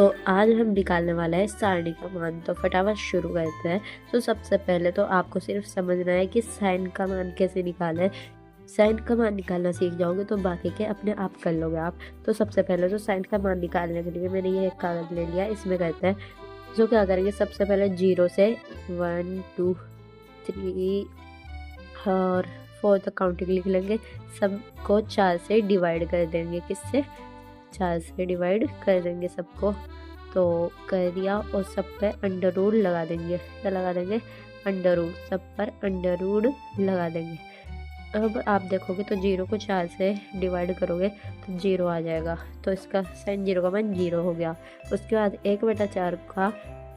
तो आज हम निकालने वाला है सारणी का मान। तो फटाफट शुरू करते हैं। तो सबसे पहले तो आपको सिर्फ समझना है कि साइन का मान कैसे निकालें। साइन का मान निकालना सीख जाओगे तो बाकी के अपने आप कर लोगे आप। तो सबसे पहले तो साइन का मान निकालने के लिए मैंने ये एक कागज ले लिया, इसमें कहते हैं। तो क्या करेंगे, सबसे पहले 0 से 1 2 3 और 4 तक काउंटिंग लिख लेंगे। सबको 4 से डिवाइड कर देंगे। किससे? 4 से डिवाइड कर देंगे सबको। तो कर दिया और सब पे अंडर रूट लगा देंगे। क्या लगा देंगे? Under root. सब पर अंडर रूट लगा देंगे। अब आप देखोगे तो 0 को 4 से डिवाइड करोगे तो 0 आ जाएगा। तो इसका साइन 0 का मान 0 हो गया। उसके बाद 1/4 का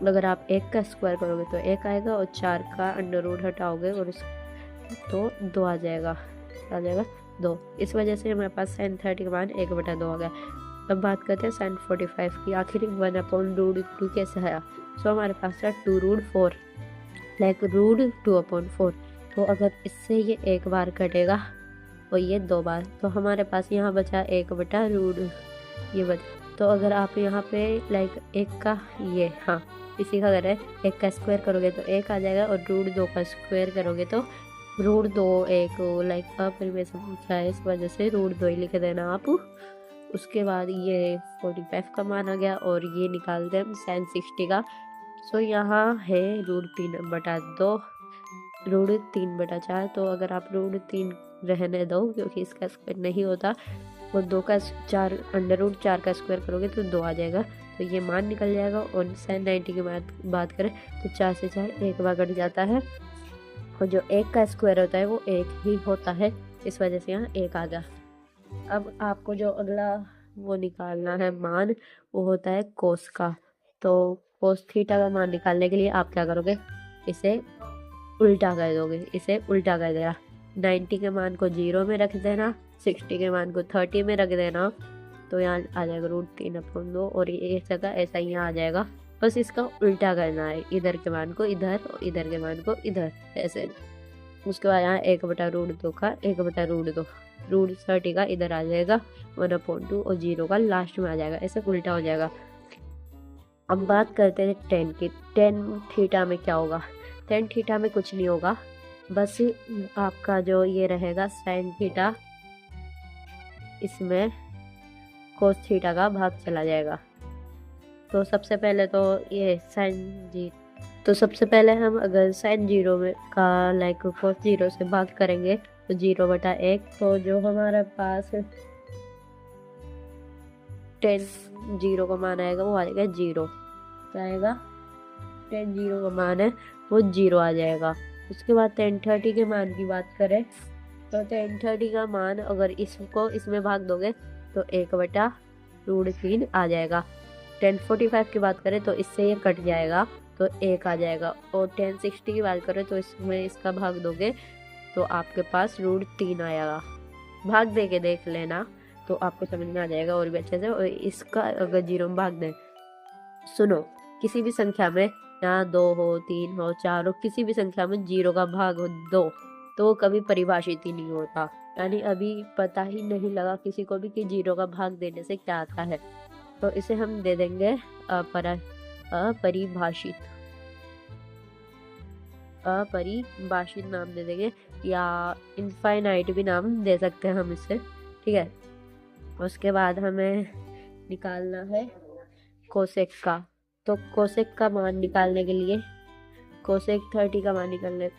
अगर आप 1 का स्क्वायर करोगे तो 1 आएगा और 4 का अंडर रूट हटाओगे और तो 2 आ जाएगा। 2। इस वजह से हमारे पास साइन 30 का मान 1/2 आ गया। अब बात करते हैं साइन 45 की। आखिर 1/√2 कैसे आया? सो हमारे पास था 2√4 लाइक √2/4। तो अगर इससे ये एक बार कटेगा और ये 2 बार, तो हमारे पास यहाँ बचा 1/√, ये बचा। तो अगर आप यहाँ पे लाइक 1 का ये इसी का करें, 1 का स्क्वायर करोगे तो 1 आ जाएगा और √2 का स्क्वायर करोगे तो √2 1 लाइक अपरिमेय संख्या है, इस वजह से √2 ही लिख देना आप। उसके बाद ये 45 का मान आ गया और ये निकालते हैं हम साइन 60 का। सो यहाँ है √3/2 √3/4। तो अगर आप √3 रहने दो क्योंकि इसका स्क्वायर नहीं होता, वो 2 का 4 √4 का स्क्वायर करोगे तो 2 आ जाएगा। तो ये मान निकल जाएगा। और साइन 90 की बात करें तो 4 से 4 एक बार कट जाता है और जो 1 का स्क्वायर होता है वो 1 ही होता है, इस वजह से यहाँ 1 आ गया। अब आपको जो अगला वो निकालना है मान, वो होता है कोस का। तो कोस थीटा का मान निकालने के लिए आप क्या करोगे, इसे उल्टा कर दोगे। इसे उल्टा कर देना, 90 के मान को 0 में रख देना, 60 के मान को 30 में रख देना। तो यहाँ आ जाएगा √3/2 और ये ऐसा ऐसा यहाँ आ जाएगा। बस इसका उल्टा करना है, इधर के मान को इधर और इधर के मान को इधर, ऐसे। उसके बाद यहाँ 1/√2 का 1/√2 √30 का इधर आ जाएगा 1/2 और 0 का लास्ट में आ जाएगा, ऐसे उल्टा हो जाएगा। अब बात करते हैं टेन की। टेन थीटा में क्या होगा? टेन थीटा में कुछ नहीं होगा, बस आपका जो ये रहेगा साइन थीटा, इसमें कोस थीटा का भाग चला जाएगा। तो सबसे पहले तो ये तो सबसे पहले हम अगर साइन 0 में का लाइक कोस 0 से भाग करेंगे तो 0/1। तो जो हमारे पास टेन 0 का मान आएगा वो आ जाएगा 0। क्या आएगा? टेन 0 का मान है वो 0 आ जाएगा। उसके बाद 1030 के मान की बात करें तो 1030 का मान अगर इसको इसमें भाग दोगे तो 1/√3 आ जाएगा। 1045 की बात करें तो इससे ये कट जाएगा तो 1 आ जाएगा। और 1060 की बात करें तो इसमें इसका भाग दोगे तो आपके पास √3 आएगा। भाग दे के देख लेना तो आपको समझ में आ जाएगा और भी अच्छे से। और इसका अगर 0 में भाग दें, सुनो, किसी भी संख्या में यहाँ 2 हो 3 हो 4 हो, किसी भी संख्या में 0 का भाग हो 2 तो वो कभी परिभाषित ही नहीं होता। यानी अभी पता ही नहीं लगा किसी को भी कि 0 का भाग देने से क्या आता है। तो इसे हम दे देंगे अपरिभाषित नाम दे देंगे, या इनफाइनाइट भी नाम दे सकते हैं हम इससे, ठीक है। उसके बाद हमें निकालना है कोसेक का। तो कोसेक का मान निकालने के लिए कोसेक 30 का मान निकालने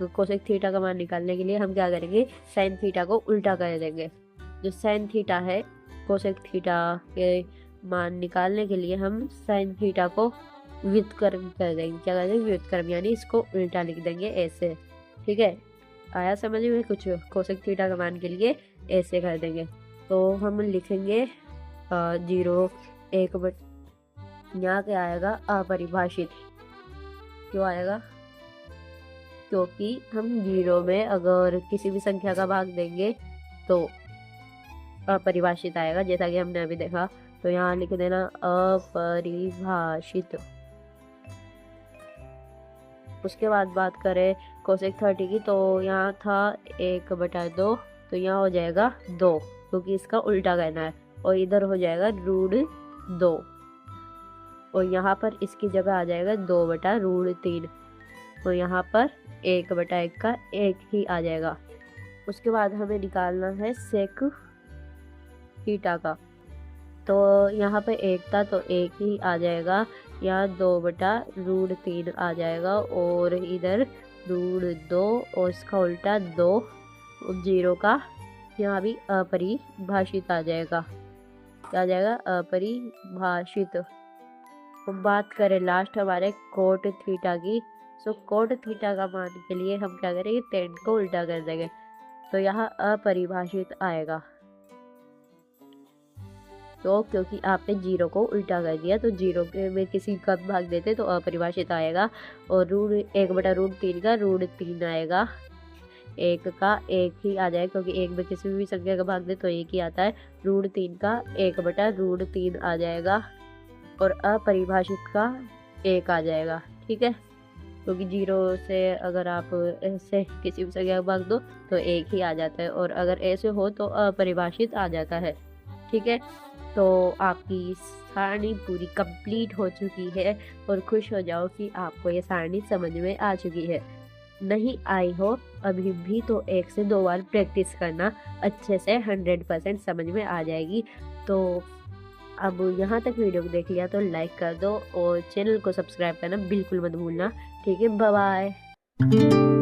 कोसेक थीटा का मान निकालने के लिए हम क्या करेंगे, साइन थीटा को उल्टा कर देंगे। जो साइन थीटा है, कोसेक थीटा के मान निकालने के लिए हम साइन थीटा को व्युत्क्रम कर देंगे। क्या कर देंगे? व्युत्क्रम, यानी इसको उल्टा लिख देंगे ऐसे, ठीक है। आया समझ में कुछ? कोसेक थीटा का मान के लिए ऐसे कर देंगे। तो हम लिखेंगे 0 1 यहाँ क्या आएगा? अपरिभाषित। क्यों आएगा? क्योंकि हम 0 में अगर किसी भी संख्या का भाग देंगे तो अपरिभाषित आएगा, जैसा कि हमने अभी देखा। तो यहाँ लिख देना अपरिभाषित। उसके बाद बात करें कोसेक 30 की, तो यहाँ था 1/2, तो यहाँ हो जाएगा 2 क्योंकि इसका उल्टा करना है, और इधर हो जाएगा √2। और यहाँ पर इसकी जगह आ जाएगा 2/√3। तो यहाँ पर 1/1 का 1 ही आ जाएगा। उसके बाद हमें निकालना है सेक थीटा का। तो यहाँ पे 1 था तो 1 ही आ जाएगा, यहाँ 2/√3 आ जाएगा, और इधर √2 और इसका उल्टा 2, 0 का यहाँ भी अपरिभाषित आ जाएगा। क्या आ जाएगा? अपरिभाषित। तो बात करें लास्ट हमारे कोट थीटा की। सो कोट थीटा का मान के लिए हम क्या करेंगे? tan को उल्टा कर देंगे, तो यहाँ अपरिभाषित आएगा। तो क्योंकि आपने 0 को उल्टा कर दिया तो 0 के में किसी का भाग देते तो अपरिभाषित आएगा, और 1/√3 का √3 आएगा। 1 का 1 ही आ जाएगा, क्योंकि 1 में किसी भी संख्या का भाग दे तो 1 ही आता है। √3 का 1/√3 आ जाएगा, और अपरिभाषित का 1 आ जाएगा। ठीक है, क्योंकि 0 से अगर आप ऐसे किसी भी संख्या का भाग दो तो 1 ही आ जाता है, और अगर ऐसे हो तो अपरिभाषित आ जाता है। ठीक है, तो आपकी सारणी पूरी कंप्लीट हो चुकी है, और खुश हो जाओ कि आपको ये सारणी समझ में आ चुकी है। नहीं आई हो अभी भी तो 1 से 2 बार प्रैक्टिस करना, अच्छे से 100% समझ में आ जाएगी। तो अब यहाँ तक वीडियो को देख लिया तो लाइक कर दो, और चैनल को सब्सक्राइब करना बिल्कुल मत भूलना। ठीक है, बाय बाय।